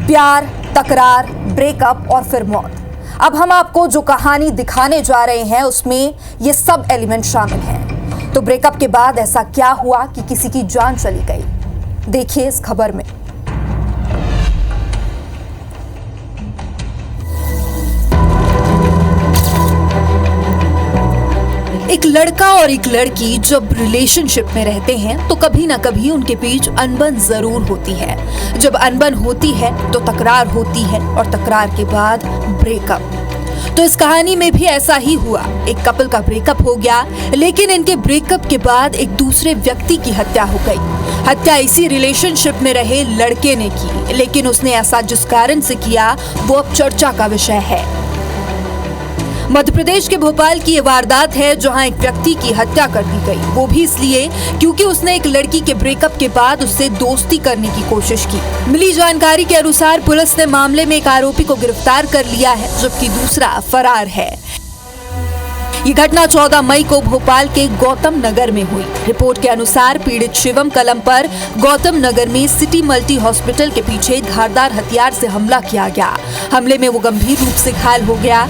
प्यार, तकरार, ब्रेकअप और फिर मौत। अब हम आपको जो कहानी दिखाने जा रहे हैं उसमें ये सब एलिमेंट शामिल हैं। तो ब्रेकअप के बाद ऐसा क्या हुआ कि किसी की जान चली गई, देखिए इस खबर में। एक लड़का और एक लड़की जब रिलेशनशिप में रहते हैं तो कभी ना कभी उनके बीच अनबन जरूर होती है। जब अनबन होती है तो तकरार होती है और तकरार के बाद ब्रेकअप। तो इस कहानी में भी ऐसा ही हुआ। एक कपल का ब्रेकअप हो गया, लेकिन इनके ब्रेकअप के बाद एक दूसरे व्यक्ति की हत्या हो गई। हत्या इसी रिलेशनशिप में रहे लड़के ने की, लेकिन उसने ऐसा जिस कारण से किया वो अब चर्चा का विषय है। मध्य प्रदेश के भोपाल की ये वारदात है जहां एक व्यक्ति की हत्या कर दी गई, वो भी इसलिए क्योंकि उसने एक लड़की के ब्रेकअप के बाद उससे दोस्ती करने की कोशिश की। मिली जानकारी के अनुसार पुलिस ने मामले में एक आरोपी को गिरफ्तार कर लिया है, जबकि दूसरा फरार है। ये घटना 14 मई को भोपाल के गौतम नगर में हुई। रिपोर्ट के अनुसार पीड़ित शिवम कलम पर गौतम नगर में सिटी मल्टी हॉस्पिटल के पीछे धारदार हथियार से हमला किया गया। हमले में वो गंभीर रूप से घायल हो गया।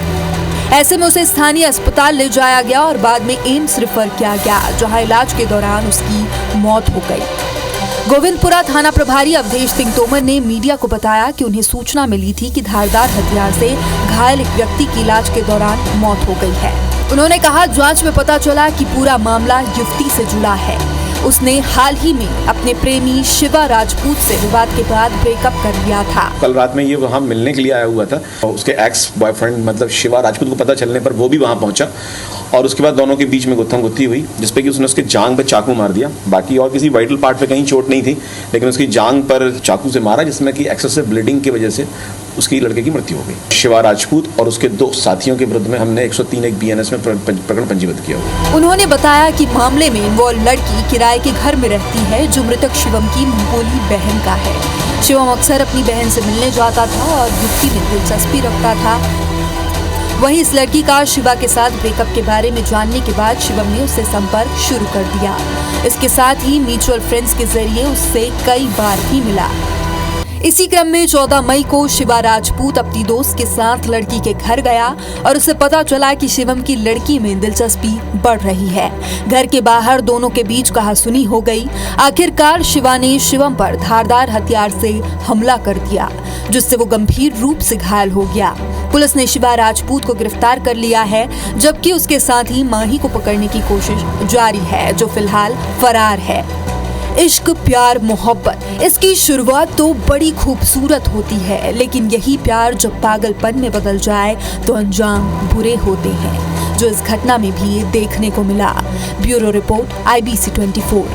ऐसे में उसे स्थानीय अस्पताल ले जाया गया और बाद में एम्स रेफर किया गया, जहां इलाज के दौरान उसकी मौत हो गई। गोविंदपुरा थाना प्रभारी अवधेश सिंह तोमर ने मीडिया को बताया कि उन्हें सूचना मिली थी कि धारदार हथियार से घायल एक व्यक्ति की इलाज के दौरान मौत हो गई है। उन्होंने कहा, जांच में पता चला कि पूरा मामला युवती से जुड़ा है। उसने हाल ही में अपने प्रेमी शिवा राजपूत से विवाद के बाद ब्रेकअप कर लिया था। कल रात में ये वहाँ मिलने के लिए आया हुआ था। उसके एक्स बॉयफ्रेंड मतलब शिवा राजपूत को पता चलने पर वो भी वहाँ पहुंचा और उसके बाद दोनों के बीच में गुत्थम गुत्थी हुई, जिसपे कि उसने उसके जांग पे चाकू मार दिया। बाकी और किसी वाइटल पार्ट पे कहीं चोट नहीं थी, लेकिन उसकी जांग पर चाकू से मारा, जिसमें कि एक्सेसिव ब्लीडिंग की वजह से उसकी लड़के की मृत्यु हो गई। शिवा राजपूत और उसके 2 साथियों के विरुद्ध में हमने 103 BNS में प्रकरण पंजीबद्ध किया हुआ। उन्होंने बताया कि मामले में इन्वॉल्व लड़की किराए के घर में रहती है, जो मृतक शिवम की मंगोली बहन का है। शिवम अक्सर अपनी बहन से मिलने जाता था और युवती में दिलचस्पी रखता था। वहीं इस लड़की का शिवा के साथ ब्रेकअप के बारे में जानने के बाद शिवम ने उससे संपर्क शुरू कर दिया। इसके साथ ही म्यूचुअल फ्रेंड्स के जरिए उससे कई बार भी मिला। इसी क्रम में 14 मई को शिवा राजपूत अपनी दोस्त के साथ लड़की के घर गया और उसे पता चला कि शिवम की लड़की में दिलचस्पी बढ़ रही है। घर के बाहर दोनों के बीच कहासुनी हो गई। आखिरकार शिवा ने शिवम पर धारदार हथियार से हमला कर दिया, जिससे वो गंभीर रूप से घायल हो गया। पुलिस ने शिवा राजपूत को गिरफ्तार कर लिया है, जबकि उसके साथ ही माही को पकड़ने की कोशिश जारी है, जो फिलहाल फरार है। इश्क, प्यार, मोहब्बत, इसकी शुरुआत तो बड़ी खूबसूरत होती है, लेकिन यही प्यार जब पागलपन में बदल जाए तो अंजाम बुरे होते हैं, जो इस घटना में भी देखने को मिला। Bureau report, IBC 24।